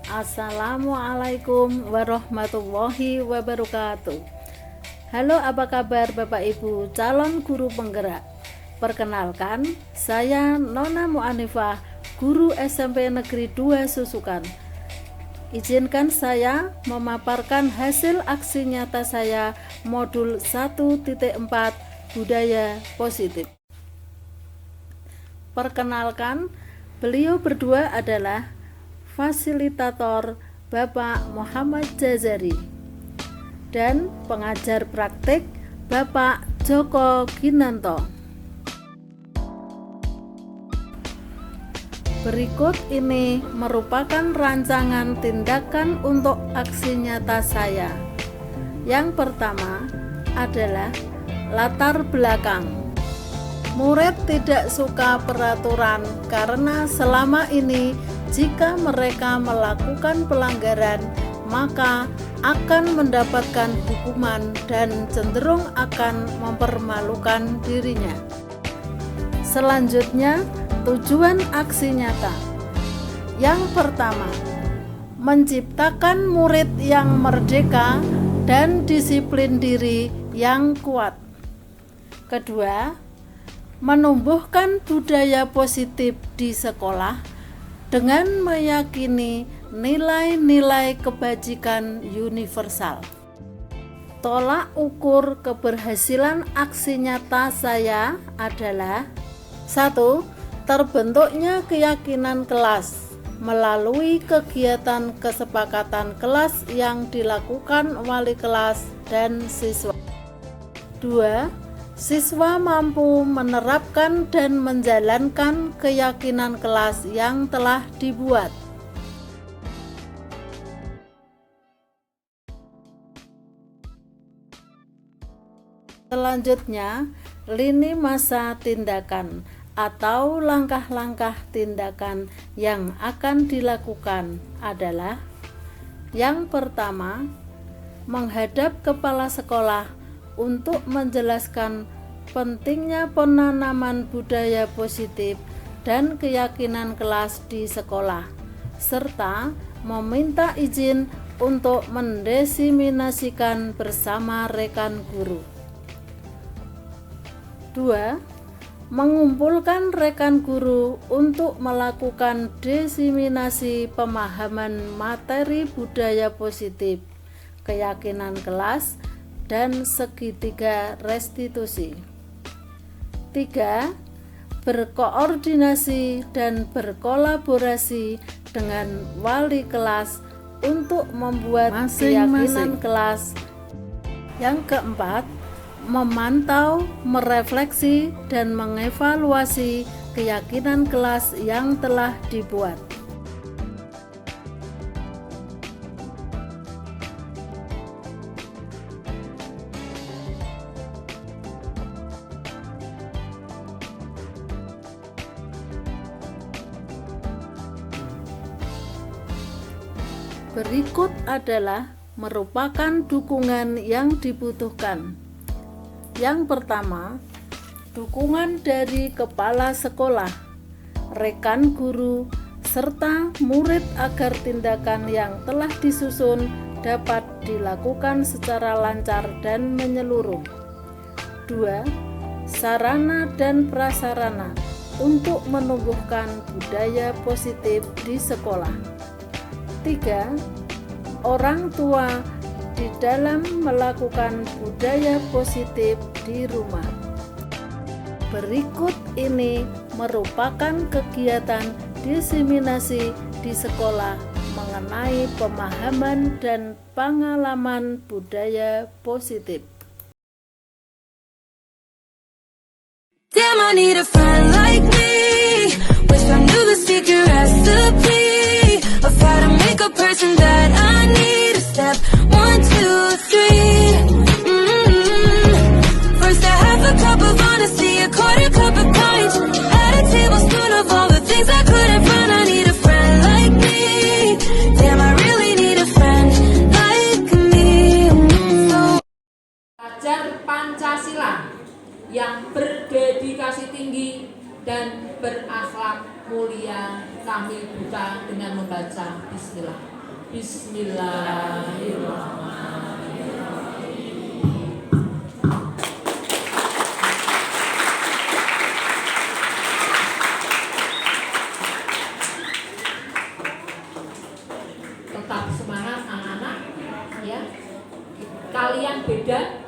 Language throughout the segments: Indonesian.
Assalamualaikum warahmatullahi wabarakatuh. Halo, apa kabar Bapak Ibu calon guru penggerak? Perkenalkan, saya Nona Mu'anifah, guru SMP Negeri 2 Susukan. Izinkan saya memaparkan hasil aksi nyata saya modul 1.4 Budaya Positif. Perkenalkan, beliau berdua adalah fasilitator Bapak Muhammad Jazari dan pengajar praktik Bapak Joko Ginanto. Berikut ini merupakan rancangan tindakan untuk aksi nyata saya. Yang pertama adalah latar belakang. Murid tidak suka peraturan karena selama ini jika mereka melakukan pelanggaran, maka akan mendapatkan hukuman dan cenderung akan mempermalukan dirinya. Selanjutnya, tujuan aksi nyata. Yang pertama, menciptakan murid yang merdeka dan disiplin diri yang kuat. Kedua, menumbuhkan budaya positif di sekolah dengan meyakini nilai-nilai kebajikan universal. Tolak ukur keberhasilan aksi nyata saya adalah 1. Terbentuknya keyakinan kelas melalui kegiatan kesepakatan kelas yang dilakukan wali kelas dan siswa. 2. Siswa mampu menerapkan dan menjalankan keyakinan kelas yang telah dibuat. Selanjutnya, lini masa tindakan atau langkah-langkah tindakan yang akan dilakukan adalah: yang pertama, menghadap kepala sekolah untuk menjelaskan pentingnya penanaman budaya positif dan keyakinan kelas di sekolah, serta meminta izin untuk mendesiminasikan bersama rekan guru. 2. Mengumpulkan rekan guru untuk melakukan desiminasi pemahaman materi budaya positif, keyakinan kelas, dan segitiga restitusi. 3. Berkoordinasi dan berkolaborasi dengan wali kelas untuk membuat keyakinan kelas. Yang keempat, memantau, merefleksi, dan mengevaluasi keyakinan kelas yang telah dibuat. Berikut adalah merupakan dukungan yang dibutuhkan. Yang pertama, dukungan dari kepala sekolah, rekan guru, serta murid agar tindakan yang telah disusun dapat dilakukan secara lancar dan menyeluruh. 2. Sarana dan prasarana untuk menumbuhkan budaya positif di sekolah. 3. Orang tua di dalam melakukan budaya positif di rumah. Berikut ini merupakan kegiatan disiminasi di sekolah mengenai pemahaman dan pengalaman budaya positif. Damn, I need a friend like me. Wish I knew the secret recipe of how to make a person that I need. Step 1, 2, 3. First I have a cup of honesty, a quarter cup of courage, add a tablespoon of all the things I couldn't find. I need a friend like me. Damn, I really need a friend like me. Belajar Pancasila yang berdedikasi tinggi dan berakhlak mulia, kami buka dengan membaca bismillah. Bismillahirrahmanirrahim. Tetap semangat anak-anak ya. Kalian beda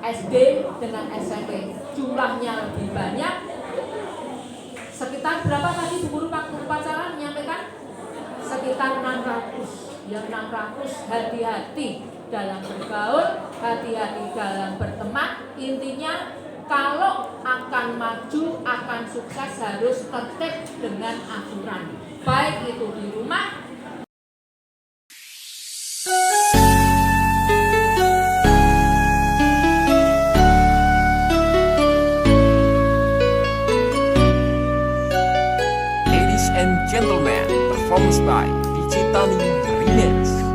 SD dengan SMP, jumlahnya lebih banyak. Sekitar berapa tadi Bu Guru waktu upacara menyampaikan? Sekitar 600. Yang 600 hati-hati dalam bergaul, hati-hati dalam berteman. Intinya kalau akan maju, akan sukses harus tertib dengan aturan. Baik itu di rumah, Gentlemen, performance by Digitani Remix.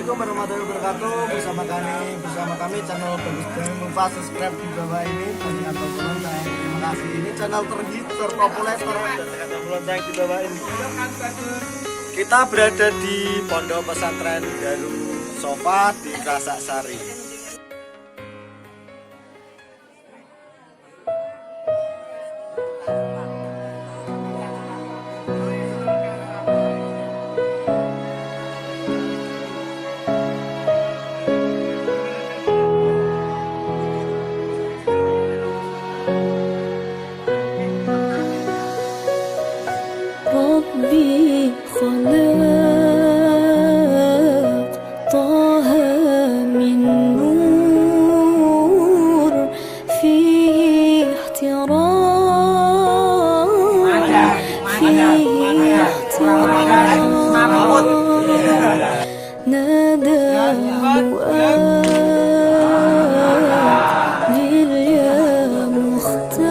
Assalamualaikum warahmatullahi wabarakatuh. Bersama kami channel Bagus dan lupa subscribe di bawah ini dan tombol lonceng. Terima kasih. Ini channel terhit terpopuler tekan tombol lonceng di bawah ini. Kita berada di Pondok Pesantren Darul Sofa di Krasak Sari. ربي خلق طه من نور فيه احترام فيه احترام نادى مؤذن يا مختار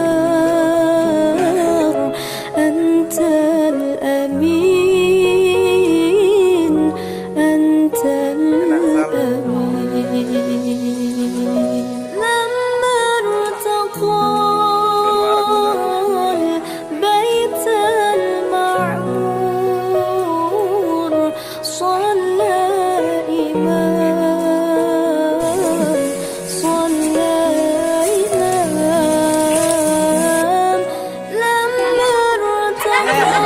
أنت الأمين أنت الأمين لما ارتقى البيت المعمور صلى إمام صلى إمام لما ارتقى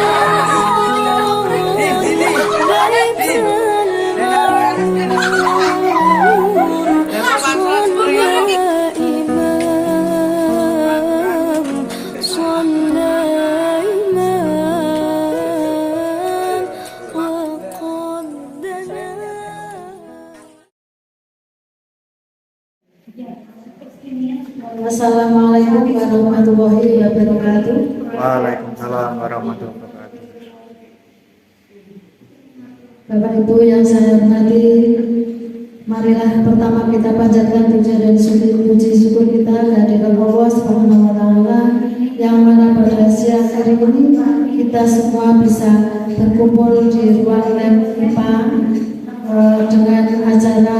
Assalamualaikum warahmatullahi wabarakatuh. Waalaikumsalam warahmatullahi wabarakatuh. Bapak Ibu yang saya hormati, marilah pertama kita panjatkan puja dan puji syukur kita kehadirat Allah Subhanahu wa taala yang mana pada siang hari ini kita semua bisa berkumpul di ruang lab IPA dengan acara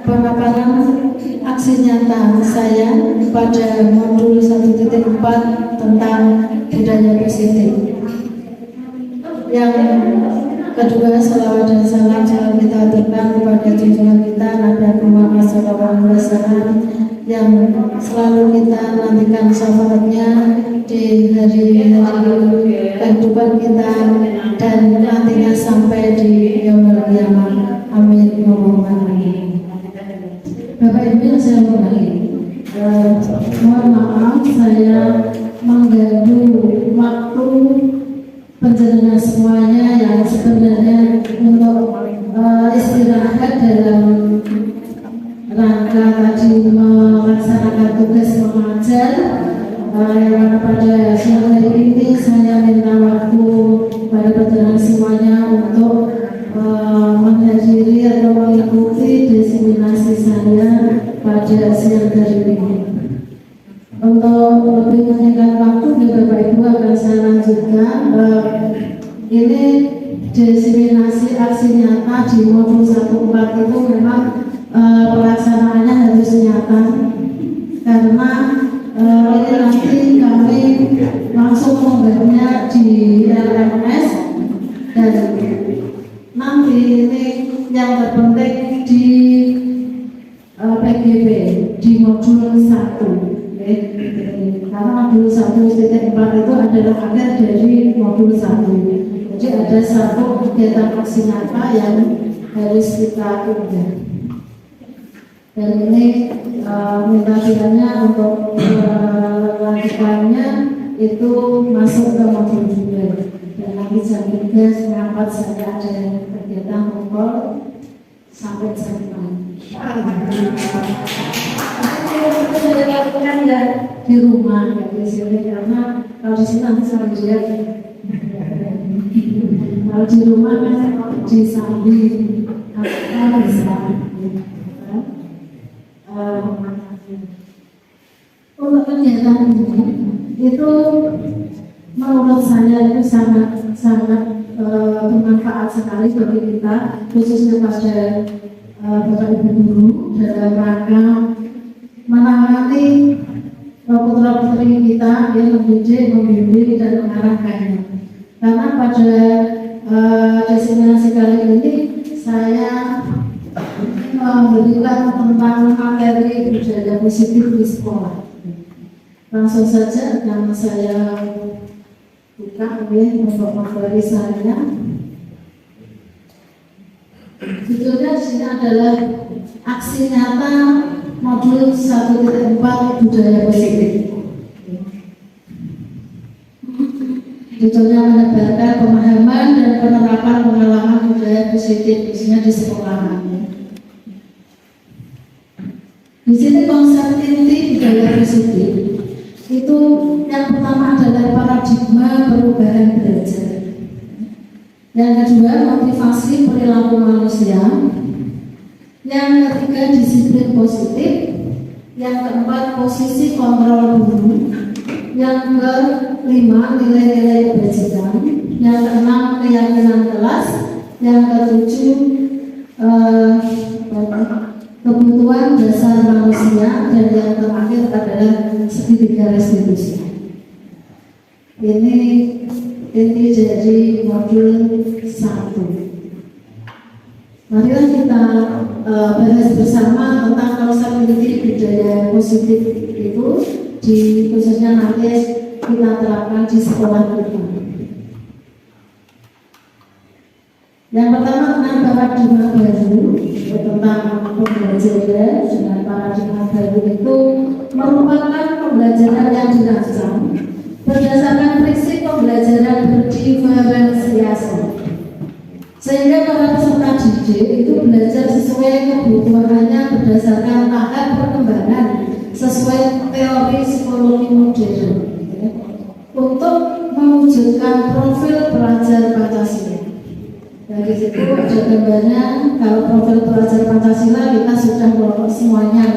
pemaparan aksi nyata saya pada modul 1.4 tentang budaya positif. Yang kedua, salawat dan salam selalu kita aturkan kepada junjungan kita Nabi Muhammad SAW yang selalu kita nantikan syafaatnya di hari-hari kehidupan kita dan nantinya sampai di yaumul qiyamah. Amin. Bapak Ibu yang saya hormati, mohon maaf saya mengganggu waktu penjelasan semuanya yang sebenarnya untuk istirahat dalam rangka tadi melaksanakan tugas mengajar. Pada siang hari ini saya minta waktu pada penjelasan semuanya untuk menghadiri atau mengikuti diseminasi saya pada siang hari ini. Untuk lebih menyingkat waktu, Bapak Ibu akan saya lanjutkan. Ini diseminasi aksi nyata di modul 1.4 itu memang pelaksanaannya harus nyata karena ini nanti kami langsung membuatnya di LMS dan nanti ini yang terpenting di PGB di modul 1 karena modul 1.4 itu adalah akhir dari modul 1. Jadi ada satu kegiatan aksi nyata yang harus kita kerjakan. Dan ini minta kiranya untuk lanjutannya itu masuk ke modul 2. Dan nanti jam 3 mengangkat saya ada kegiatan pukul sampai jam 6. Sudah dilakukan ya di rumah ya di sini karena kalau di sini nanti saya lihat kalau di rumah kan di samping apa bisa untuk kegiatan ini itu menurut saya itu sangat bermanfaat sekali bagi kita, khususnya pada Bapak Ibu guru dalam rangka menangani putra-putri kita yang mendidik, membimbing dan mengarahkannya. Karena pada destinasi kali ini saya memberikan tentang materi budaya positif di sekolah. Langsung saja yang saya buka untuk materi saya. Judulnya di sini adalah aksi nyata modul 1.4 budaya positif. Judulnya menebarkan pemahaman dan penerapan pengalaman budaya positif khususnya di sekolahan. Di sini konsep inti budaya positif itu yang pertama adalah paradigma perubahan belajar. Yang kedua motivasi perilaku manusia. Yang ketiga disiplin positif. Yang keempat posisi kontrol guru. Yang kelima nilai-nilai kebajikan. Yang keenam keyakinan kelas. Yang ketujuh kebutuhan dasar manusia, dan yang terakhir adalah segitiga restitusi. Ini inti dari modul 1. Marilah kita bahas bersama tentang konsep inti budaya positif itu, khususnya nanti kita terapkan di sekolah kita. Yang pertama tentang paradigma baru, tentang pembelajaran dengan paradigma baru itu merupakan pembelajaran yang dirancang berdasarkan prinsip pembelajaran berdiferensiasi, sehingga para peserta didik itu belajar sesuai kebutuhannya berdasarkan tahap perkembangan sesuai teori psikologi modern untuk mewujudkan profil pelajar Pancasila. Dari situ ada gambarnya. Kalau profil pelajar Pancasila kita sudah melakukan semuanya,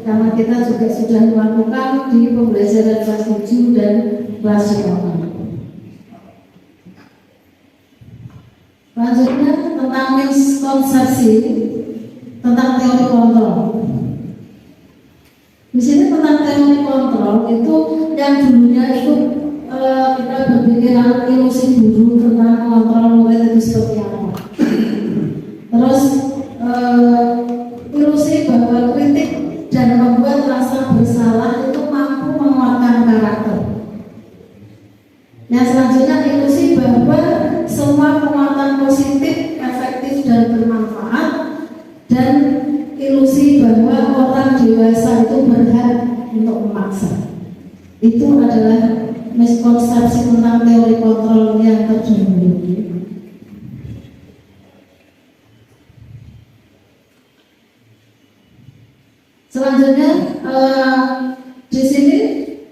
karena kita juga sudah melakukan di pembelajaran kelas 7 dan kelas 8. Selanjutnya tentang miskonsepsi tentang teori kontrol. Di sini tentang teori kontrol itu yang dulunya itu kita berpikiran ilusi guru tentang mengontrol murid itu seperti apa. Terus ilusi bahwa kritik dan membuat rasa bersalah itu mampu menguatkan karakter. Yang selanjutnya ilusi bahwa semua penguatan positif, efektif dan bermanfaat, dan ilusi bahwa orang dewasa itu berhak untuk memaksa. Itu adalah miskonsepsi tentang teori kontrol yang terdahulu. Selanjutnya di sini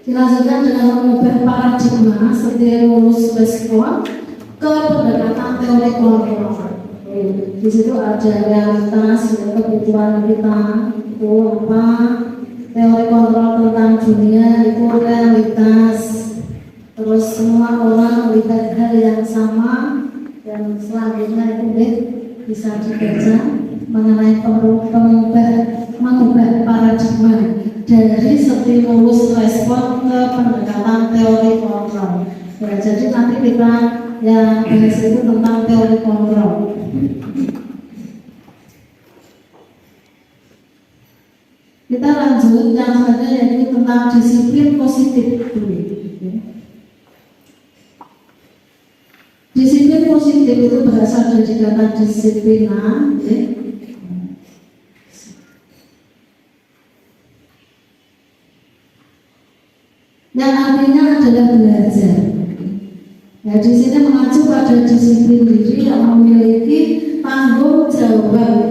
dilanjutkan dengan mengubah paradigma stimulus respon ke pendekatan teori kontrol. Di situ ada realitas, kebutuhan kita itu apa, teori kontrol tentang dunia itu realitas. Terus semua orang melihat hal yang sama, dan selanjutnya itu bisa dibaca mengenai mengubah paradigma dari stimulus respon ke pendekatan teori kontrol. Ya, jadi nanti kita yang bahas itu tentang teori kontrol. Kita lanjut yang selanjutnya yaitu tentang disiplin positif dulu. Disiplin positif itu berasal dari kata disiplina, yang artinya adalah belajar. Ya, di sini mengacu pada disiplin diri yang memiliki tanggung jawab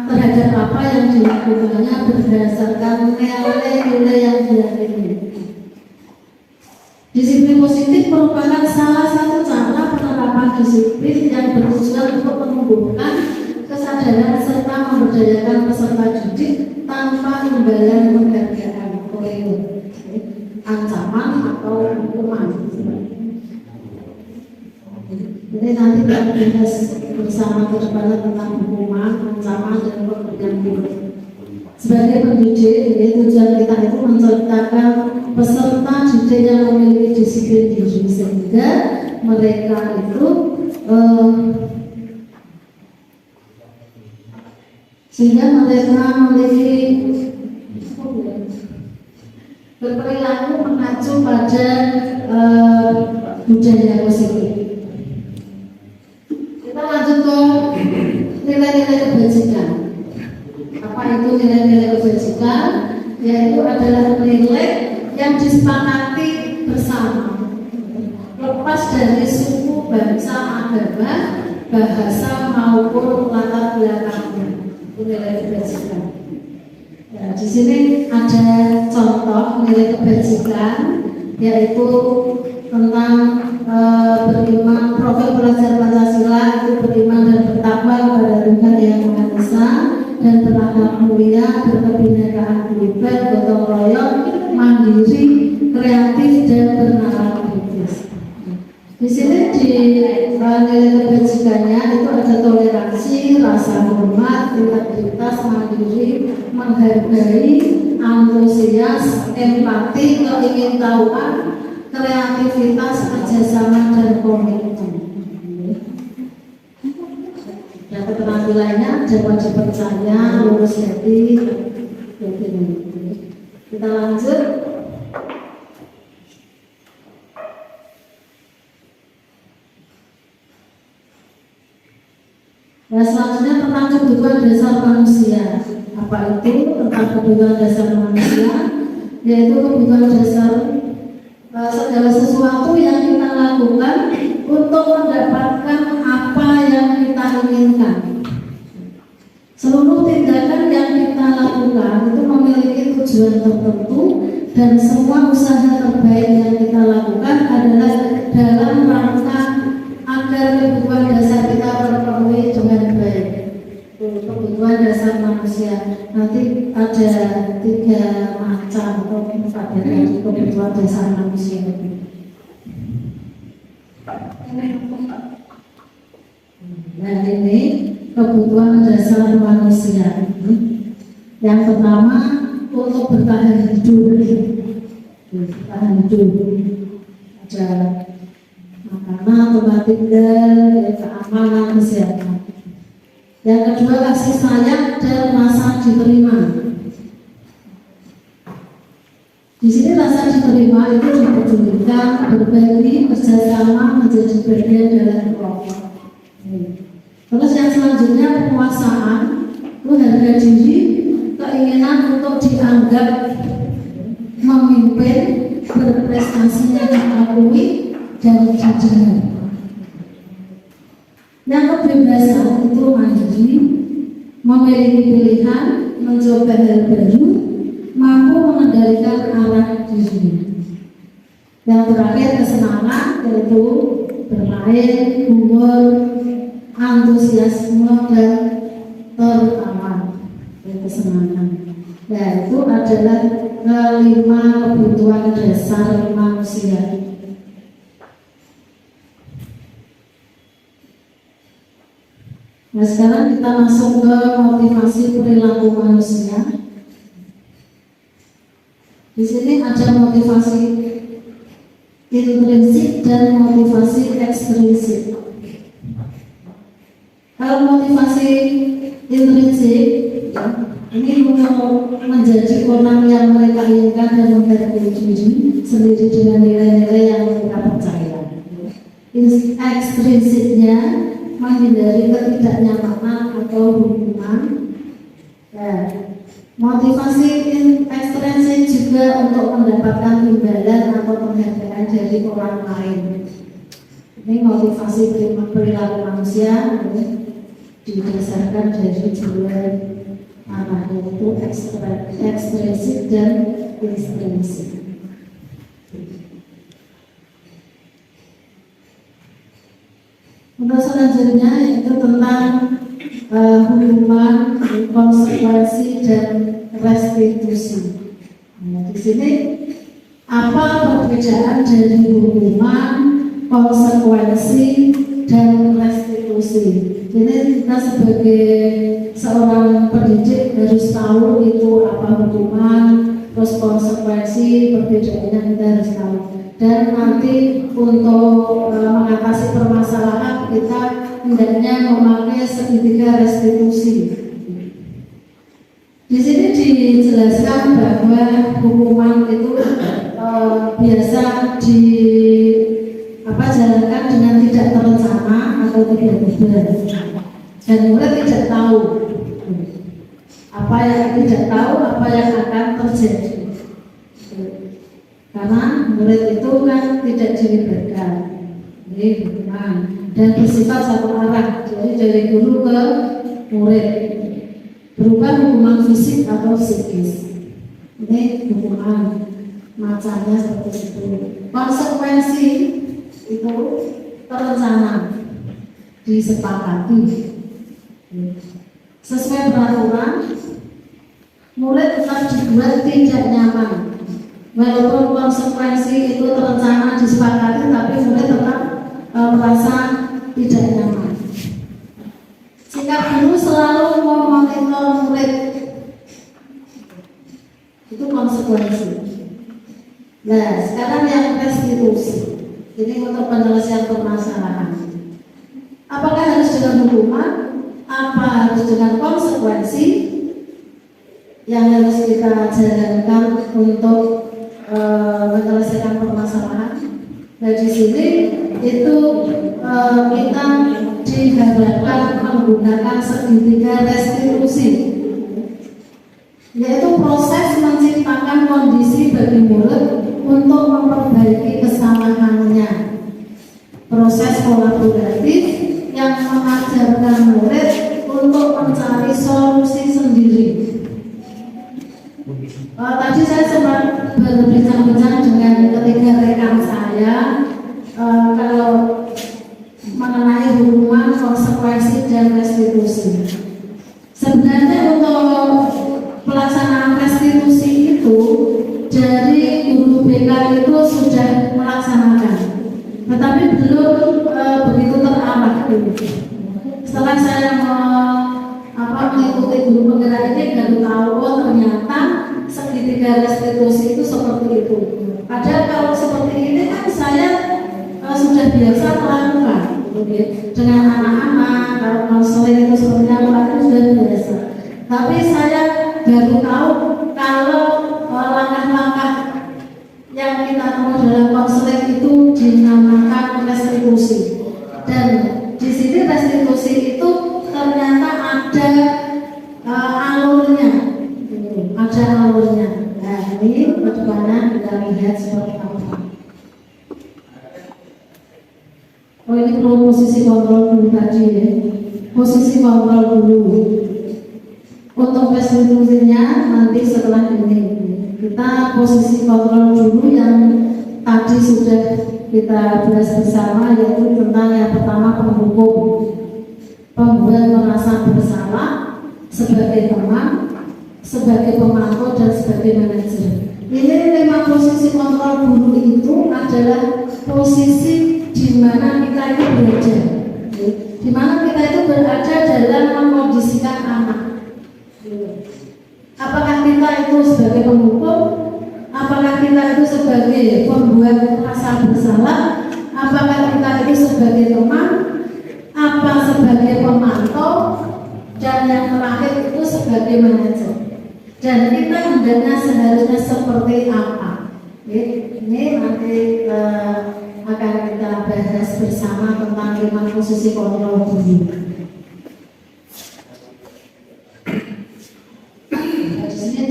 terhadap apa yang dilakukannya berdasarkan nilai-nilai yang diyakini. Disiplin positif merupakan salah satu cara penerapan disiplin yang bertujuan untuk menumbuhkan kesadaran serta memberdayakan peserta didik tanpa imbalan penghargaan atau ancaman atau hukuman. nanti kita bahas bersama ke depannya tentang hukuman, ancaman, dan pemberian hidup. Sebagai pendidik, tujuan kita itu menciptakan peserta didik yang memiliki disiplin diri sehingga mereka itu memiliki berperilaku mengacu pada budaya positif. Kita lanjut ke nilai-nilai kebajikan. Apa itu nilai-nilai kebajikan? Yaitu adalah nilai yang disepakati bersama, lepas dari suku, bangsa, agama, bahasa maupun latar belakangnya. Itu nilai kebajikan. Ya, di sini ada contoh nilai kebajikan, yaitu tentang beriman, profil pelajar Pancasila itu beriman dan bertakwa kepada Tuhan Yang Maha Esa dan berakhlak mulia, berkebinekaan global, gotong royong, mandiri, kreatif dan bernalar kritis. Di sini di nilai kebajikannya itu ada toleransi, rasa hormat, integritas, mandiri, menghargai, antusias, empati, keingintahuan, kreativitas, kerjasama, dan komitmen. Dan keterampilannya dapat dipercaya, lurus hati. Kita lanjut. Nah, selanjutnya tentang kebutuhan dasar manusia. Apa itu tentang kebutuhan dasar manusia? Yaitu kebutuhan dasar segala sesuatu yang kita lakukan untuk mendapatkan apa yang kita inginkan. Seluruh tindakan yang kita lakukan itu memiliki tujuan tertentu dan semua usaha terbaik yang kita lakukan adalah dalam rangka agar kebutuhan dasar kita terpenuhi dengan baik. Kebutuhan dasar manusia nanti ada 3 macam atau 4 dari kebutuhan dasar manusia. Nah, ini kebutuhan dasar manusia. Yang pertama untuk bertahan hidup. Bertahan hidup. Ada makanan, tempat tinggal, keamanan, kesehatan. Yang kedua kasih sayang dan rasa diterima. Di sini rasa diterima itu dipedulikan, berbagi, kerjasama, menjadi bagian dalam kelompok. Terus yang selanjutnya penguasaan, itu harga diri, keinginan untuk dianggap memimpin, berprestasinya diakui dan dijaga. Yang kebebasan itu mandiri, memiliki pilihan, mencoba hal baru, mampu mengendalikan arah diri. Yang terakhir kesenangan yaitu bermain, humor, antusiasme dan tertawa. Kesenangan. Nah, itu adalah 5 kebutuhan dasar manusia. Nah, sekarang kita masuk ke motivasi perilaku manusia. Di sini ada motivasi intrinsik dan motivasi ekstrinsik. Kalau motivasi intrinsik, ya, ini untuk menjadi orang yang mereka inginkan dan menghargai diri sendiri dengan nilai-nilai yang mereka percaya. Ekstrinsiknya menghindari ketidaknyamanan atau hukuman. Nah, motivasi ekstrinsik juga untuk mendapatkan imbalan atau penghargaan dari orang lain. Ini motivasi perilaku manusia didasarkan dari 2 arah, yaitu ekstrinsik dan intrinsik. Untuk selanjutnya yaitu tentang hukuman, konsekuensi dan restitusi. Nah, di sini apa perbedaan dari hukuman, konsekuensi dan restitusi. Ini kita sebagai seorang pendidik harus tahu itu apa hukuman, terus konsekuensi perbedaannya kita harus tahu. Dan nanti untuk mengatasi permasalahan kita hendaknya memakai segitiga restitusi. Di sini dijelaskan bahwa hukuman itu biasa jalankan dengan tidak terencana atau tiba-tiba, dan murid tidak tahu apa yang akan terjadi, karena murid itu kan tidak dilibatkan. Ini hukuman dan bersifat satu arah, jadi dari guru ke murid, berupa hukuman fisik atau psikis. Ini hukuman macamnya seperti itu. Konsekuensi itu terencana, disepakati sesuai peraturan. Murid tetap dibuat tidak nyaman, walaupun konsekuensi itu terencana disepakati, tapi murid tetap merasa tidak nyaman. Sikap guru selalu memonitor murid, itu konsekuensi. Nah, sekarang yang restitusi. Ini untuk penyelesaian permasalahan. Apakah harus dengan hukuman? Apa harus dengan konsekuensi yang harus kita jalankan untuk menyelesaikan permasalahan? Nah, di sini itu kita diharapkan menggunakan segitiga restitusi, yaitu proses menciptakan kondisi bagi murid untuk memperbaiki kesalahannya. Proses kolaboratif yang mengajarkan murid untuk mencari solusi sendiri. Tadi saya sempat berbincang-bincang dengan ketiga rekan saya kalau mengenai hukuman, konsekuensi, dan restitusi. Sebenarnya untuk pelaksanaan restitusi itu dari guru BK itu sudah melaksanakan, tetapi belum begitu terarah dulu. Setelah saya mengikuti guru penggerak ini, baru tahu oh ternyata segitiga restitusi itu seperti itu. Padahal kalau seperti ini kan saya sudah biasa melakukan dengan anak-anak, kalau konseling itu seperti apa itu sudah biasa. Tapi saya baru tahu kalau langkah-langkah yang kita temui dalam konseling itu dinamakan restitusi. Dan di sini restitusi itu ternyata ada alurnya, ada alurnya. Nah, ini bagaimana kita lihat seperti apa. Oh, ini perlu posisi kontrol dulu tadi ya. Posisi kontrol dulu. Untuk restitusinya nanti setelah ini kita posisi kontrol dulu yang tadi sudah kita bahas bersama, yaitu tentang yang pertama penghukum, pembuat merasa bersalah sebagai teman, sebagai pemantau, dan sebagai manajer. Ini 5 posisi kontrol dulu itu adalah posisi di mana kita itu berada, di mana kita itu berada dalam mengkondisikan anak. Apakah kita itu sebagai penghukum? Apakah kita itu sebagai pembuat rasa bersalah? Apakah kita itu sebagai teman? Apa sebagai pemantau? Dan yang terakhir itu sebagai manajer. Dan kita hendaknya seharusnya seperti apa? Ini nanti akan kita bahas bersama tentang 5 posisi kontrol dulu.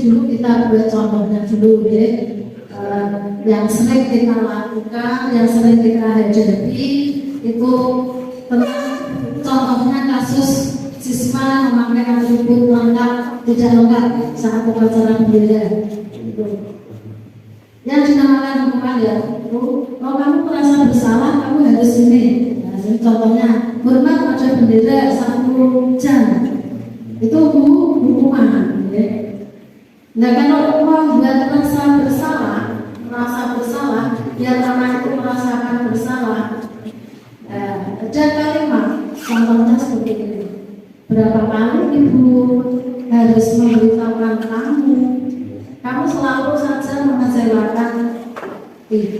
Dulu kita buat contohnya dulu ya, yang sering kita lakukan, yang sering kita hadapi itu tentang contohnya kasus siswa memakai atribut lengkap tidak lengkap saat upacara bendera. Yang dinamakan hukuman ya, kalau kamu merasa bersalah kamu harus ini. Nah, ini contohnya hormat pada bendera 1 jam, itu hukuman. Ya. Nah, kalau membuat merasa bersalah, biar anak itu merasakan bersalah, ada kalimat contohnya seperti ini. Berapa kali ibu harus memberitahukan kamu selalu saja mengecewakan ibu.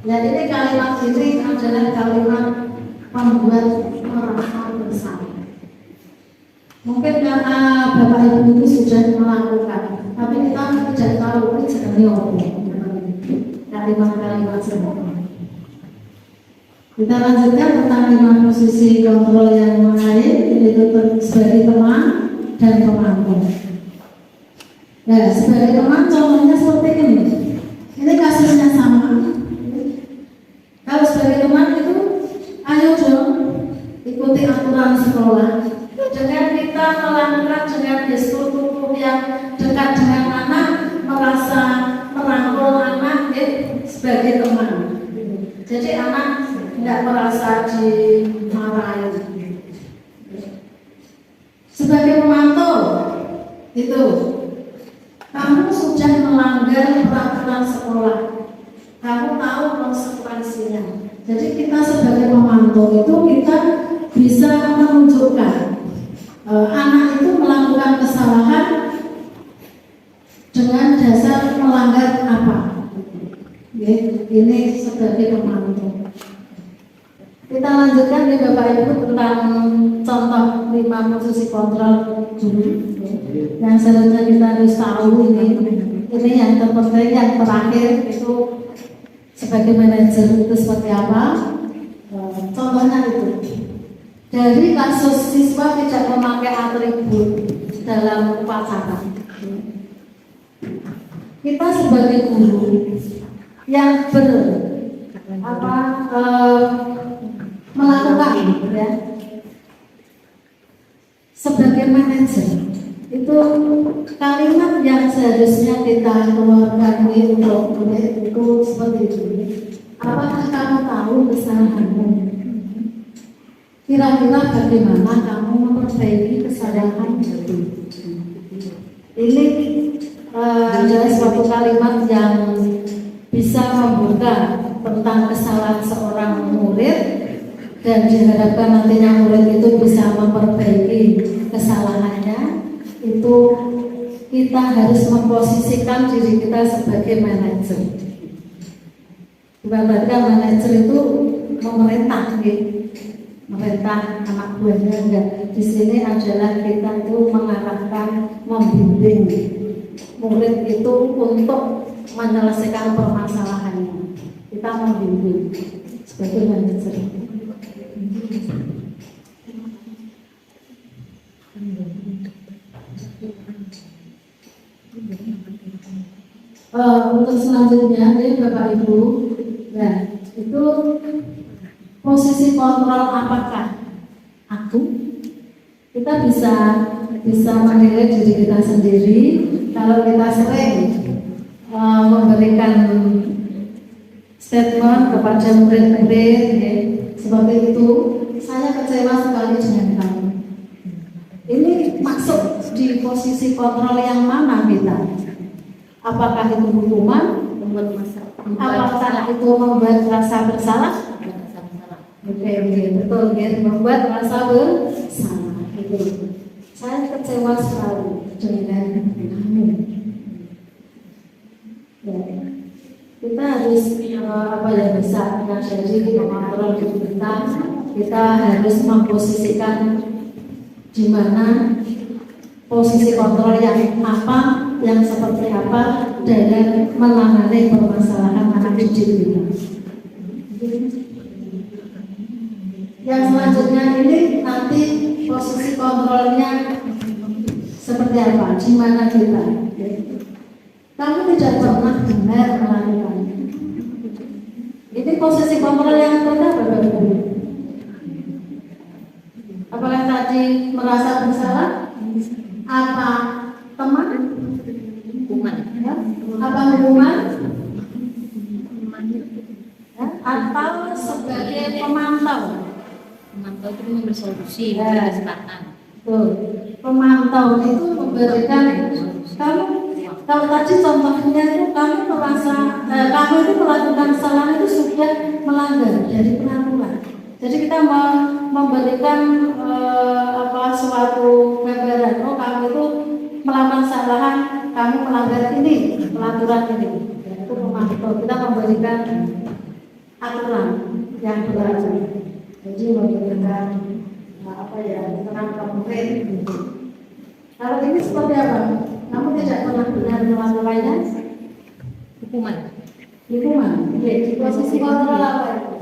Dan ini kalimat ini adalah kalimat membuat merasa bersalah. Mungkin karena bapak ibu itu sudah melakukan, tapi kita tidak tahu ini sebenarnya apa kalimat-kalimat seperti ini. Kita lanjutkan tentang 5 posisi kontrol yang lain, yaitu sebagai teman dan pemantau. Nah, sebagai teman contohnya seperti ini. Ini kasusnya sama. Kalau sebagai teman itu, ayo dong ikuti aturan sekolah. Dengan kita melakukan dengan gestur tubuh yang dekat dengan anak, merasa merangkul anak sebagai teman. Jadi anak tidak merasa dimarahi. Sebagai pemantau itu, kamu sudah melanggar peraturan sekolah. Kamu tahu konsekuensinya. Jadi kita sebagai pemantau itu kita bisa menunjukkan anak itu melakukan kesalahan dengan dasar melanggar apa. Ini sebagai pemantau. Kita lanjutkan nih Bapak Ibu tentang contoh 5 posisi kontrol dulu. Yang seharusnya kita harus tahu ini yang terpenting, yang terakhir itu sebagai manajer itu seperti apa. Contohnya itu dari kasus siswa tidak memakai atribut dalam upacara. Kita sebagai guru yang melakukan ya, sebagai manajer itu kalimat yang seharusnya kita keluarkan itu seperti itu. Apakah kamu tahu kesalahanmu? Kira-kira bagaimana kamu memperbaiki kesalahan itu? Ini adalah suatu kalimat yang bisa membuka tentang kesalahan seorang murid, dan diharapkan nantinya murid itu bisa memperbaiki kesalahannya. Itu kita harus memposisikan diri kita sebagai manajer. Ibaratkan manajer itu memerintah, memerintah anak buahnya enggak. Di sini adalah kita itu mengarahkan, membimbing murid itu untuk menyelesaikan permasalahannya. Kita membimbing sebagai manajer. Untuk selanjutnya nih Bapak Ibu, nah itu posisi kontrol apakah aku? Kita bisa menilai diri kita sendiri. Kalau kita sering memberikan statement kepada murid-murid seperti itu, saya kecewa sekali dengan kamu. Ini masuk di posisi kontrol yang mana kita? Apakah itu hukuman? Apakah itu membuat rasa bersalah? Oke, betul, membuat rasa bersalah. Saya kecewa sekali dengan kamu. Ya, kita harus bisa mengajari mengontrol diri kita. Kita harus memposisikan di mana posisi kontrol yang apa, yang seperti apa dalam menangani permasalahan anak didik kita. Yang selanjutnya ini nanti posisi kontrolnya seperti apa, di mana kita. Kamu tidak pernah benar melakukannya. Ini posisi kontrol yang berapa, Bapak? Apakah tadi merasa bersalah? Apa teman? Hukuman. Ya? Apa hukuman? Ya? Atau sebagai pemantau? Pemantau itu memberi solusi, memberi kesempatan. Tuh, pemantau itu memberikan kamu. Kalau tadi contohnya itu kamu merasa kamu itu melakukan kesalahan itu sudah melanggar dari peraturan. Jadi kita memberikan suatu gambaran, oh kamu itu melakukan kesalahan, kamu melanggar ini, pelaturan ini. Itu memantau. Kita memberikan aturan yang berlaku. Jadi memberikan kerangka konkret. Kalau ini seperti apa? Kamu tidak pernah benar melakukannya? Hukuman. Hukuman. Oke, posisi kontrol apa itu?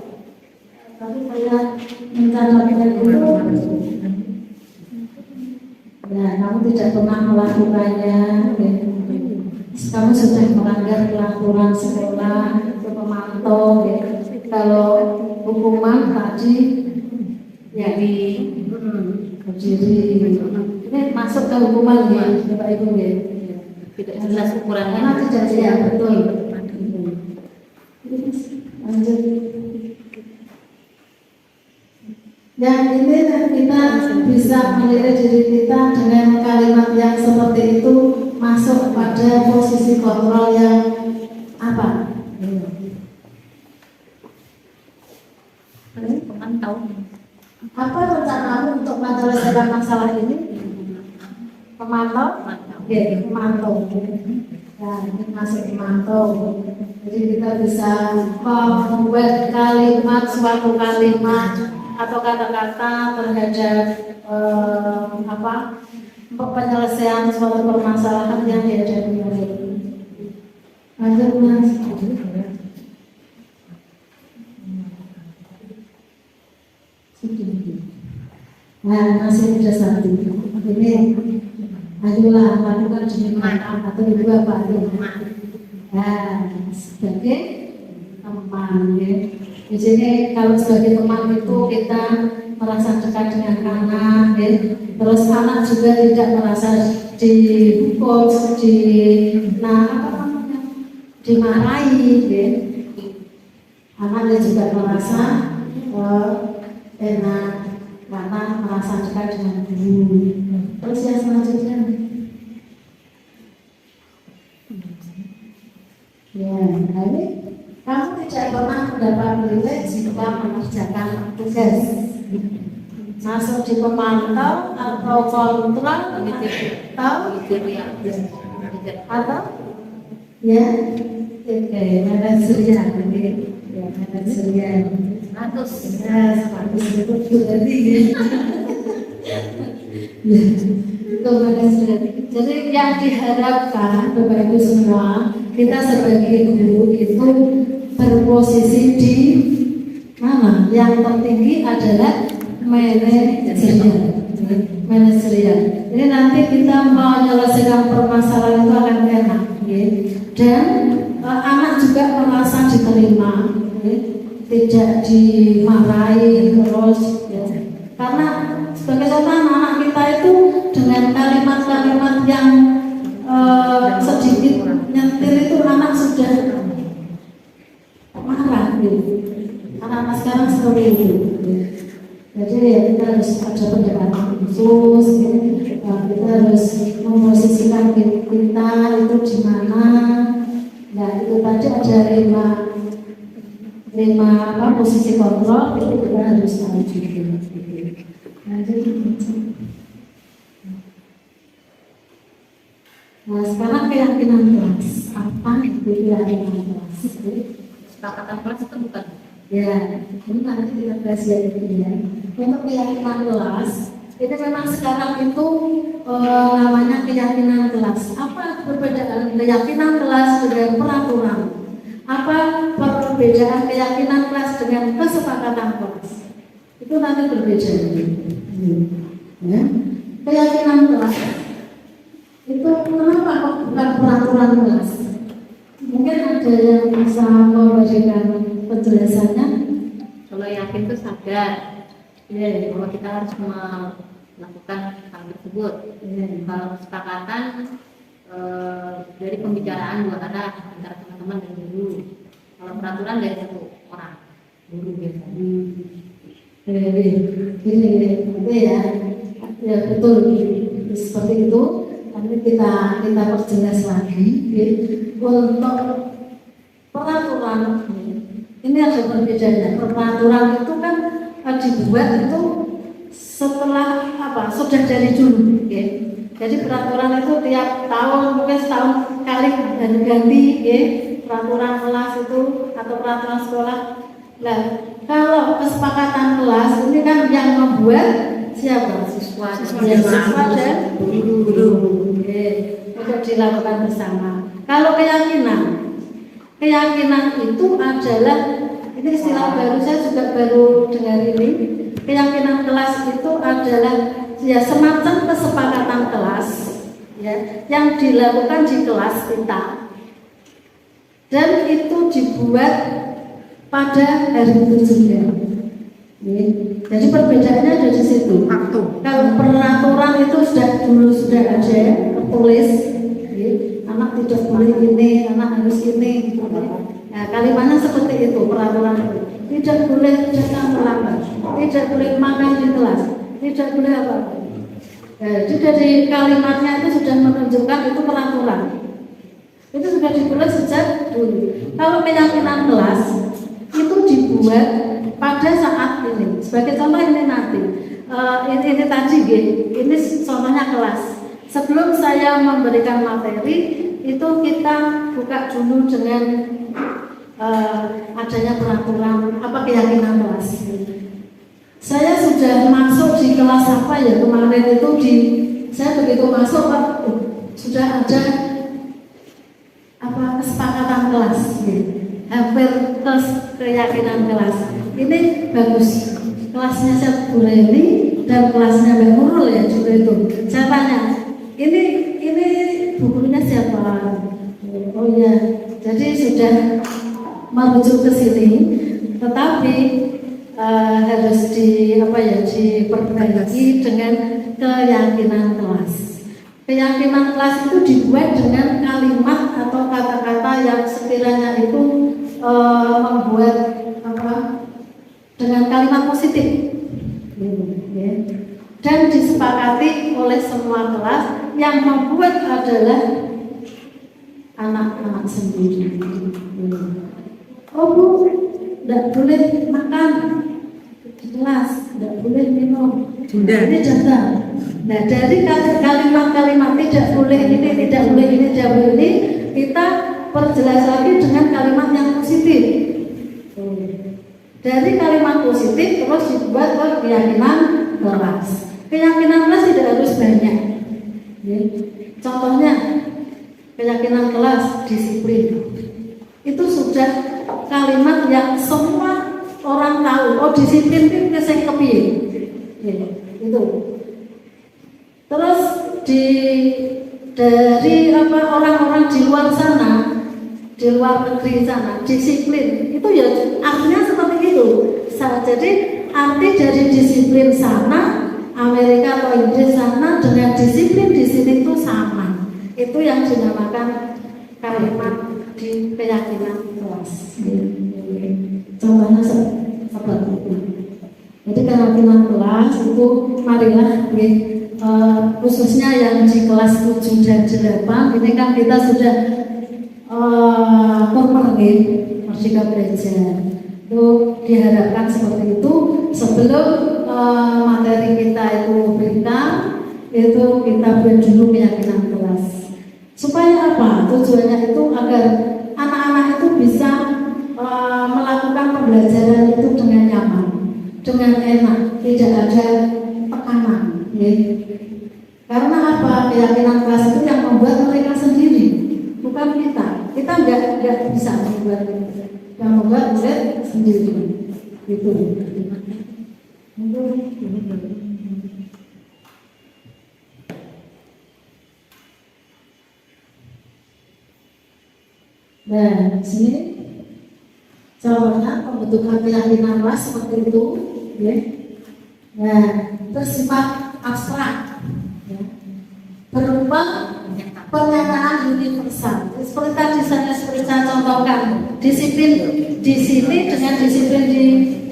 Tapi saya mencantumkan itu. Ya, kamu tidak pernah melakukannya. Oke. Kamu sudah melanggar peraturan sekolah, itu pemantau. Ya. Kalau hukuman tadi, ya berdiri. Ini masuk ke hukuman ya, Bapak Ibu ya. Tidak jelas ukurannya. Karena tidak ya betul. Lanjut. Yang ini kita bisa menilai diri kita dengan kalimat yang seperti itu masuk pada posisi kontrol yang apa? Pemantau. Apa rencanamu untuk menyelesaikan masalah ini? Pemantau? Oke, pemantau. Nah, ini masuk pemantau. Jadi kita bisa membuat kalimat, suatu kalimat atau kata-kata terhadap untuk penyelesaian suatu permasalahan yang dihadapi oleh. Lanjut Mas. Nah, masih ada satu. Ini, ayolah lakukan dengan atau ibu apa itu? Nah, sebagai teman, ya. Di sini kalau sebagai teman itu kita merasa dekat dengan anak, ya. Terus anak juga tidak merasa dihukum, dimarahi, ya. Anak juga merasa enak karena merasa dekat dengan guru. Terus yang selanjutnya, ya, ini kamu tidak pernah mendapat nilai jika mengerjakan tugas. Masuk di pemantau atau kontrol atau ya, oke, manajerial, ya manajerial. 100 itu juga tinggi. Jadi yang diharapkan Bapak Ibu semua, kita sebagai guru itu berposisi di mana? Yang tertinggi adalah manajerial. Jadi nanti kita menyelesaikan permasalahan itu akan enak, ya. Dan anak juga merasa diterima, ya. Tidak dimarahi terus, ya. Karena sebagai contoh anak kita itu dengan kalimat-kalimat yang sedikit nyentil itu anak sudah marah, gitu. Anak-anak sekarang seperti itu, ya. Jadi ya kita harus ada pendekatan khusus, ya. Kita harus memposisikan kita itu di mana. Nah itu tadi ada lima posisi kontrol itu kita harus tahu juga. Nah sekarang keyakinan kelas, apa itu keyakinan kelas? Kesepakatan kelas itu bukan. Ya, ini nanti kita bahas ya. Untuk keyakinan kelas, itu memang sekarang itu namanya keyakinan kelas. Apa perbedaan keyakinan kelas dengan peraturan? Apa perbedaan keyakinan kelas dengan kesepakatan kelas? Itu nanti berbeda. Ya. Keyakinan kelas itu kenapa kok bukan peraturan kelas? Mungkin ada yang bisa memberikan penjelasannya. Kalau yakin itu sadar, ya, bahwa kita harus melakukan hal tersebut. Kalau kesepakatan dari pembicaraan dua arah antara teman-teman dan guru. Kalau peraturan dari satu orang, guru biasanya. Ini ya betul seperti itu. Nanti kita perjelas lagi. Untuk peraturan ini ada perbedaannya. Peraturan itu kan dibuat itu setelah sudah dari dulu, ya. Jadi peraturan itu tiap tahun mungkin setahun kali ganti, ya. Peraturan kelas itu atau peraturan sekolah. Nah, kalau kesepakatan kelas ini kan yang membuat siapa? Siswa dan guru. Oke, untuk dilakukan bersama. Kalau keyakinan itu adalah, ini istilah baru, saya juga baru dengar ini. Keyakinan kelas itu adalah ya semacam kesepakatan kelas, ya, yang dilakukan di kelas kita, dan itu dibuat pada hari itu juga. Jadi perbedaannya ada di situ. Kalau peraturan itu sudah ada tertulis, anak tidak boleh ini, anak harus ini. Nah, kalimatnya seperti itu peraturan itu. Tidak boleh datang terlambat, tidak boleh makan di kelas, tidak boleh apa. Jadi dari kalimatnya itu sudah menunjukkan itu peraturan. Itu sudah ditulis sejak dulu. Kalau keyakinan kelas itu dibuat pada saat ini. Sebagai contoh ini nanti, ini tadi, ini contohnya kelas. Sebelum saya memberikan materi, itu kita buka dulu dengan adanya peraturan keyakinan kelas. Saya sudah masuk di kelas kemarin itu saya begitu masuk sudah ada kesepakatan kelas, hampir keyakinan kelas. Ini bagus, kelasnya saya boleh ini dan kelasnya Mbak Nurul ya dulu itu. Saya tanya, ini bukunya siapa? Oh iya, jadi sudah merujuk ke sini, tetapi harus diperbaiki dengan keyakinan kelas. Keyakinan kelas itu dibuat dengan kalimat atau kata-kata yang sekiranya itu membuat dengan kalimat positif, dan disepakati oleh semua kelas. Yang membuat adalah anak-anak sendiri. Oh Bu, tidak boleh makan di kelas, tidak boleh minum. Ini jatah. Nah, dari kalimat-kalimat tidak boleh ini, tidak boleh ini, tidak boleh ini, kita perjelas lagi dengan kalimat yang positif. Dari kalimat positif terus dibuat ke keyakinan kelas. Keyakinan kelas tidak harus banyak. Contohnya keyakinan kelas disiplin. Itu sudah kalimat yang semua orang tahu. Oh, disiplin itu sing kepiye. Itu. Terus dari orang-orang di luar sana, di luar negeri sana, disiplin itu ya artinya seperti itu. Jadi arti dari disiplin sana, Amerika atau Inggris sana dengan disiplin di sini itu sama. Itu yang dinamakan kalimat di keyakinan kelas. Contohnya seperti itu. Jadi keyakinan kelas itu marilah khususnya yang di kelas 7 dan 8 ini kan kita sudah Merdeka Belajar. Itu diharapkan seperti itu. Sebelum materi kita itu itu kita buat dulu keyakinan kelas. Supaya apa? Tujuannya itu agar anak-anak itu bisa melakukan pembelajaran itu dengan nyaman, dengan enak, tidak ada tekanan. Karena apa? Keyakinan kelas itu yang membuat mereka sendiri, bukan kita. Kita nggak bisa membuat itu. Yang membuat mereka sendiri. Itu. Nah, sini contohnya pembentukan keyakinan kelas seperti itu, ya. Nah, bersifat abstrak, ya. Berupa pernyataan universal. Seperti tadi seperti saya contohkan, disiplin di sini dengan disiplin di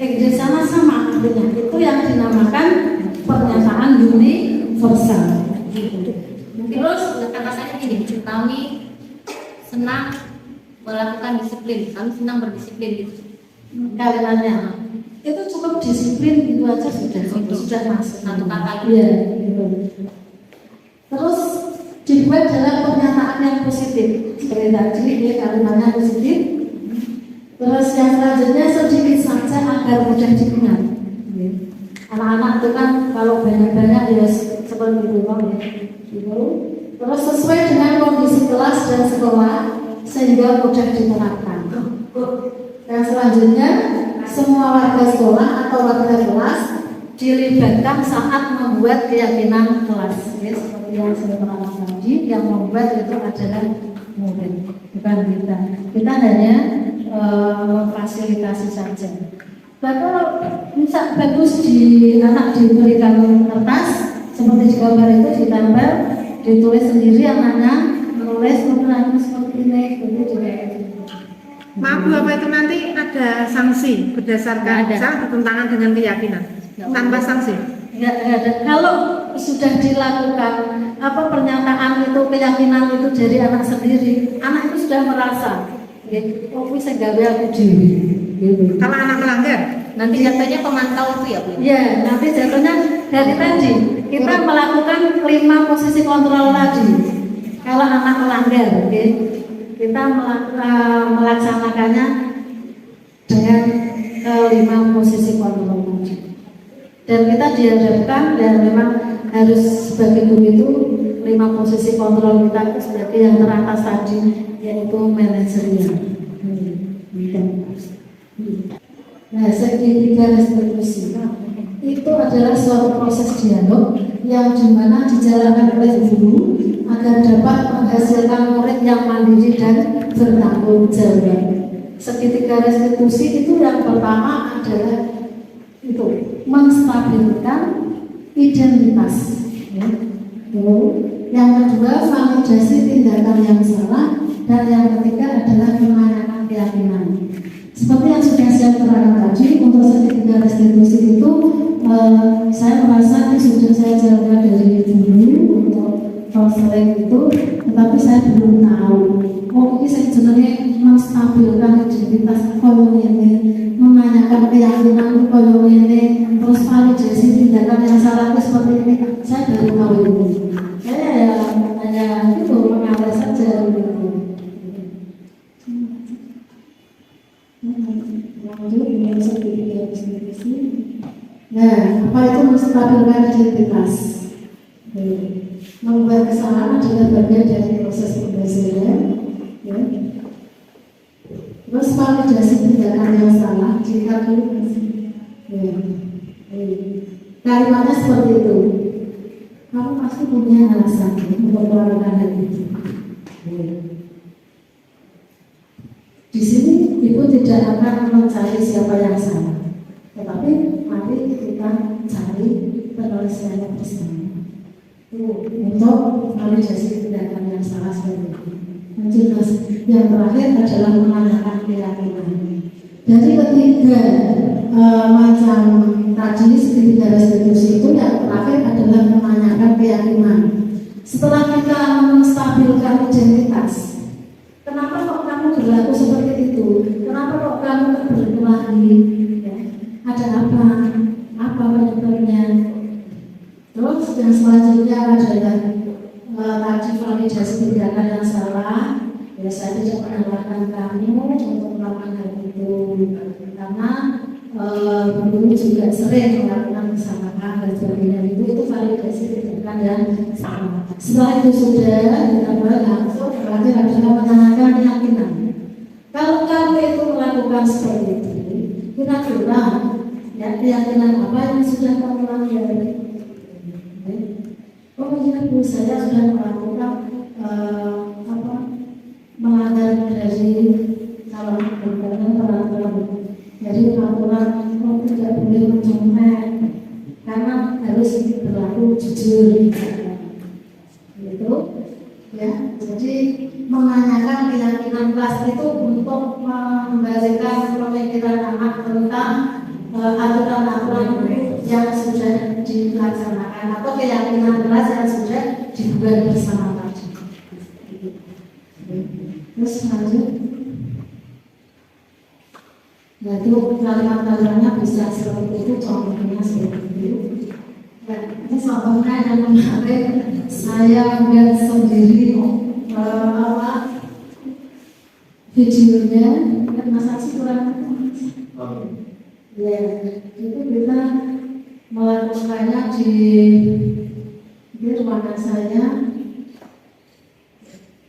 Inggris sana sama artinya. Itu yang dinamakan pernyataan universal. Terus kata-katanya gini, kami senang melakukan disiplin, kami senang berdisiplin gitu. Kalimatnya itu cukup disiplin itu aja sudah masuk satu kata itu. iya gitu. Terus dibuat dalam pernyataan yang positif seperti tadi ya, kalimatnya positif. Terus yang selanjutnya sedikit saja agar mudah diingat. Anak-anak itu kan kalau banyak-banyak ya seperti itu kan ya. Gitu. Terus sesuai dengan kondisi kelas dan sekolah sehingga mudah diterapkan. Yang selanjutnya semua warga sekolah atau warga kelas dilibatkan saat membuat keyakinan kelas. Ya, seperti yang saya terangkan tadi, yang membuat itu adalah murid, bukan kita. Kita hanya memfasilitasi saja. Kalau bisa bagus di anak diberikan kertas seperti di gambar itu ditempel, ditulis sendiri anaknya menulis kemudian seperti ini, seperti juga. Maaf Bu, apa itu nanti ada sanksi berdasarkan Nggak ada. misalnya bertentangan dengan keyakinan tanpa sanksi? Enggak ada. Kalau sudah dilakukan apa pernyataan itu keyakinan itu dari anak sendiri, anak itu sudah merasa, oh saya gawe aku dewi. Gitu. Kalau anak melanggar, Nanti jatuhnya pemantau itu ya Bu? Ya, nanti jatuhnya dari tadi kita melakukan 5 posisi kontrol tadi. Kalau anak melanggar, oke, kita melaksanakannya dengan 5 posisi kontrol tadi. Dan kita dihadapkan dan memang harus sebagai guru itu 5 posisi kontrol kita itu sebagai yang teratas tadi, yaitu manajerial. Nah, segitiga restitusi itu adalah suatu proses dialog yang dimana dijalankan oleh guru agar dapat menghasilkan murid yang mandiri dan bertanggung jawab. Segitiga restitusi itu yang pertama adalah itu menstabilkan identitas. Ya. Yang kedua validasi tindakan yang salah dan yang ketiga adalah menanyakan keyakinan. Seperti yang sudah saya terangkan tadi, untuk segitiga restitusi itu saya merasa ini sudah saya jalankan dari dulu untuk konseling itu, tetapi saya belum tahu. Oh ini saya sebenarnya menstabilkan identitas kolom ini, menanyakan keyakinan kolom ini, terus validasi tindakan yang salah itu seperti ini. Saya baru tahu ini. Saya ya hanya itu mengalir saja gitu. Nah, apa itu menstabilkan identitas? Membuat kesalahan adalah bagian dari proses pembelajaran. Ya. Terus validasi tindakan yang salah jika ya. Kalimatnya seperti itu. Kamu pasti punya alasan untuk melakukan hal itu. Di sini ibu tidak akan mencari siapa yang salah, tetapi mari kita cari penyelesaiannya bersama. Untuk validasi tindakan yang salah seperti itu. Jelas. Yang terakhir adalah menanyakan keyakinan. Dari ketiga macam tadi segitiga restitusi itu yang terakhir adalah menanyakan keyakinan. Setelah kita menstabilkan identitas, kenapa kok kamu berlaku seperti itu? Kenapa kok kamu berkelahi? Ya. Ada apa? Apa penyebabnya? Terus yang selanjutnya adalah tadi validasi tindakan yang salah. Ya, saya tidak menyalahkan kamu untuk melakukan hal itu karena guru juga sering melakukan kesalahan dan sebagainya. Itu validasi tindakan yang salah. Setelah itu sudah kita langsung terakhir adalah menanyakan keyakinan. Kalau kamu itu melakukan seperti itu, kira-kira ya keyakinan apa yang sudah kamu lakukan? Oh iya Bu, saya sudah melakukan melanggar dari salah peraturan dari peraturan tidak boleh mencopet karena harus berlaku jujur gitu ya. Jadi menanyakan keyakinan kelas itu untuk membalikan pemikiran anak tentang aturan-aturan yang sudah dilaksanakan atau keyakinan kelas yang sudah dibuat bersama tadi. Terus lanjut. Nah itu kalimat-kalimatnya bisa seperti itu, contohnya seperti itu. Dan ini contohnya yang kemarin saya lihat sendiri videonya, kan masa sih kurang. Ya, itu kita melakukannya di ruangan saya.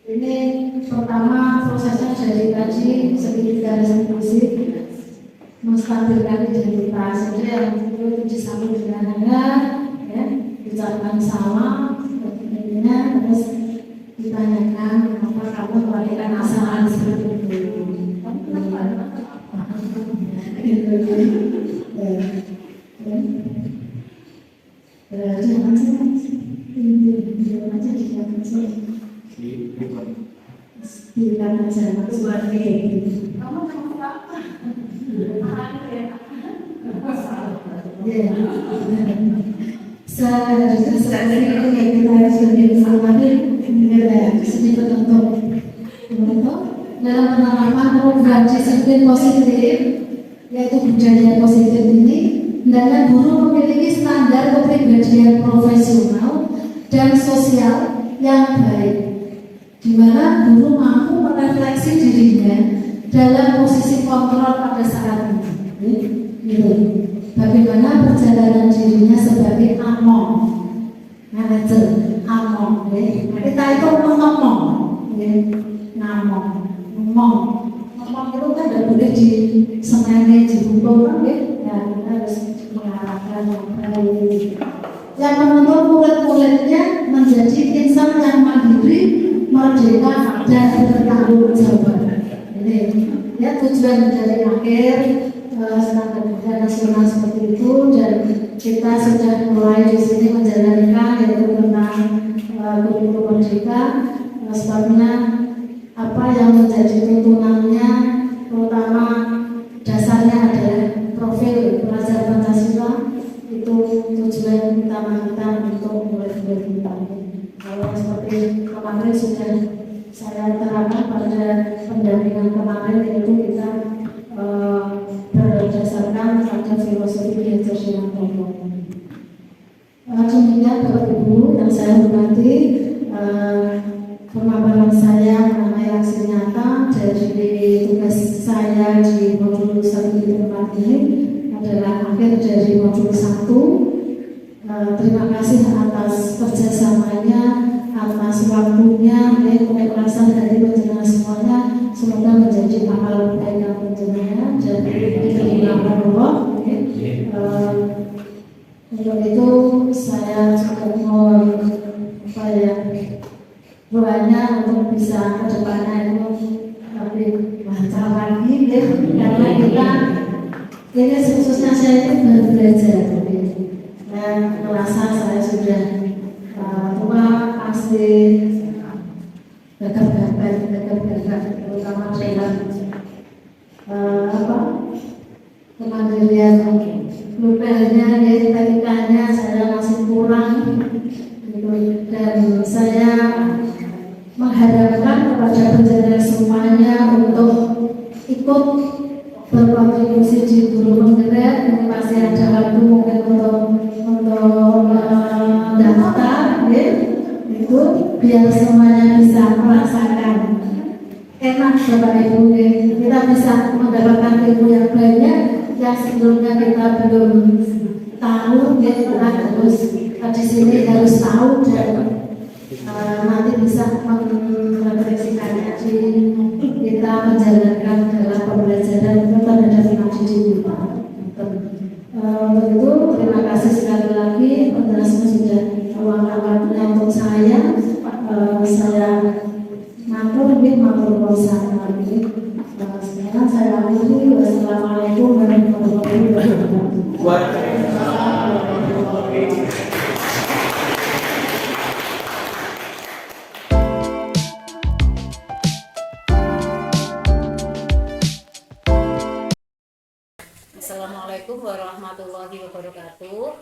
Ini pertama prosesnya dari tadi segitiga resolusi menstabilkan identitas. Jadi yang itu disambung dengan ya, ucapan salam, kemudian terus ditanyakan kenapa kamu melahirkan asahan seperti itu. Jangan aja jangan sih. Bukan saya buat kamu apa? Saya kita harus sedikit untuk dalam penerapan program disiplin positif yaitu budaya positif ini, hendaknya guru memiliki standar kepribadian profesional dan sosial yang baik, di mana guru mampu merefleksi dirinya dalam posisi kontrol pada saat ini. Gitu. Bagaimana perjalanan dirinya sebagai among, manajer among. Kita itu ngomong, ngomong itu kan tidak boleh di semene dihukum, ya kita harus mengarahkan yang menuntut murid-muridnya menjadi insan yang mandiri, merdeka dan bertanggung jawab. Ini ya tujuan dari akhir standar kerja nasional seperti itu, dan kita sudah mulai di sini menjalankan yaitu tentang kurikulum merdeka. Sebabnya apa yang menjadi tuntunannya, terutama dasarnya adalah profil pelajar Pancasila. Itu tujuan utama kita untuk murid-murid kita. Kalau seperti kemarin sudah saya terangkan pada pendampingan kemarin, yaitu kita berdasarkan pada filosofi leadership yang terbangun. Demikian Bapak Ibu yang saya hormati, pemaparan saya mengenai aksi nyata dari tugas saya di modul 1 ini adalah akhir dari modul 1. Terima kasih atas kerjasamanya, atas waktunya, keikhlasan dari penjenengan semuanya. Semoga menjadi amal kebaikan penjenengan dan diterima Allah. Untuk itu saya juga mohon doanya untuk bisa ke depannya itu lebih lancar lagi, karena kita ini khususnya saya itu baru belajar, dan merasa saya sudah tua, pasti gagap-gagap, terutama dalam kemandirian globalnya, teknikanya saya masih kurang, dan saya mengharapkan kepada penjajah semuanya untuk ikut berkontribusi di guru penggerak. Ini pasti ada waktu mungkin untuk daftar, itu biar semuanya bisa merasakan enak Bapak Ibu. Kita bisa mendapatkan ilmu yang banyak yang sebelumnya kita belum tahu. Kita harus di sini harus tahu dan nanti bisa merefleksikannya kita menjalankan dalam pembelajaran terhadap materi kita. Untuk itu terima kasih sekali lagi, penjelasan sudah meluangkan waktunya untuk saya. Saya matur lagi. Sekarang saya akhiri. Wassalamualaikum warahmatullahi wabarakatuh. Assalamualaikum warahmatullahi wabarakatuh.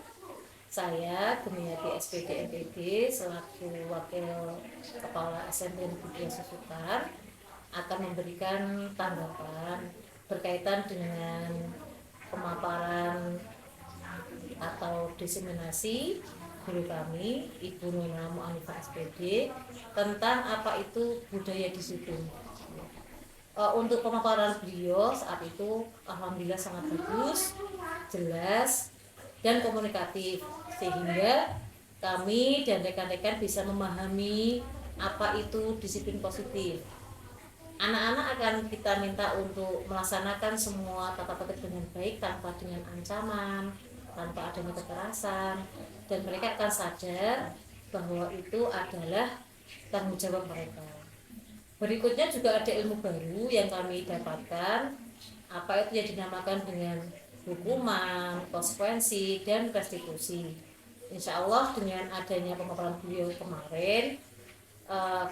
Saya Gumiati SPD MPD selaku Wakil Kepala SMP Negeri Susukan akan memberikan tanggapan berkaitan dengan pemaparan atau diseminasi guru kami, Ibu Nona Mu'anifah SPD, tentang apa itu budaya disiplin. Untuk pemaparan beliau saat itu alhamdulillah sangat bagus, jelas, dan komunikatif, sehingga kami dan rekan-rekan bisa memahami apa itu disiplin positif. Anak-anak akan kita minta untuk melaksanakan semua tata tertib dengan baik, tanpa dengan ancaman, tanpa adanya kekerasan, dan mereka akan sadar bahwa itu adalah tanggung jawab mereka. Berikutnya juga ada ilmu baru yang kami dapatkan, apa itu yang dinamakan dengan hukuman, konsekuensi, dan restitusi. Insya Allah dengan adanya pemaparan beliau kemarin,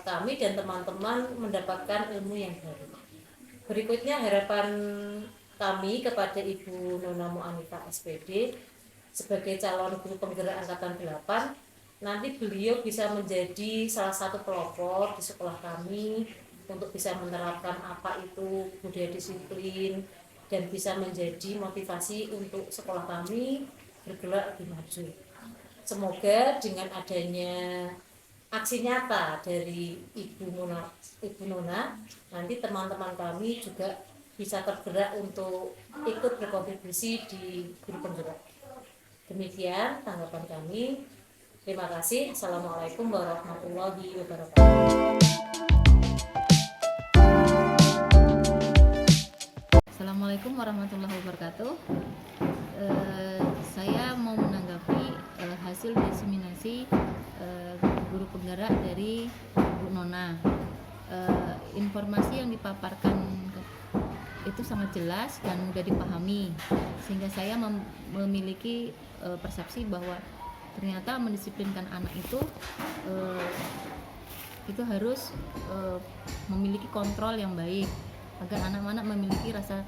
kami dan teman-teman mendapatkan ilmu yang baru. Berikutnya harapan kami kepada Ibu Nona Mu'anifah SPD sebagai calon guru penggerak angkatan 8, nanti beliau bisa menjadi salah satu pelopor di sekolah kami untuk bisa menerapkan apa itu budaya disiplin dan bisa menjadi motivasi untuk sekolah kami bergerak lebih maju. Semoga dengan adanya aksi nyata dari Ibu Nona, nanti teman-teman kami juga bisa tergerak untuk ikut berkontribusi di guru penggerak. Demikian tanggapan kami. Terima kasih. Assalamualaikum warahmatullahi wabarakatuh. Assalamualaikum warahmatullahi wabarakatuh. Saya mau menanggapi hasil diseminasi guru penggerak dari Bu Nona. Informasi yang dipaparkan itu sangat jelas dan mudah dipahami, sehingga saya memiliki persepsi bahwa ternyata mendisiplinkan anak itu harus memiliki kontrol yang baik agar anak-anak memiliki rasa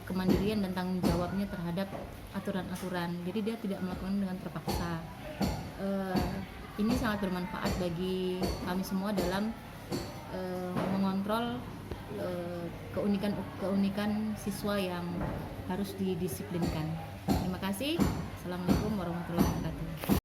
kemandirian dan tanggung jawabnya terhadap aturan-aturan. Jadi dia tidak melakukan dengan terpaksa. Ini sangat bermanfaat bagi kami semua dalam mengontrol keunikan siswa yang harus didisiplinkan. Terima kasih. Assalamualaikum warahmatullahi wabarakatuh.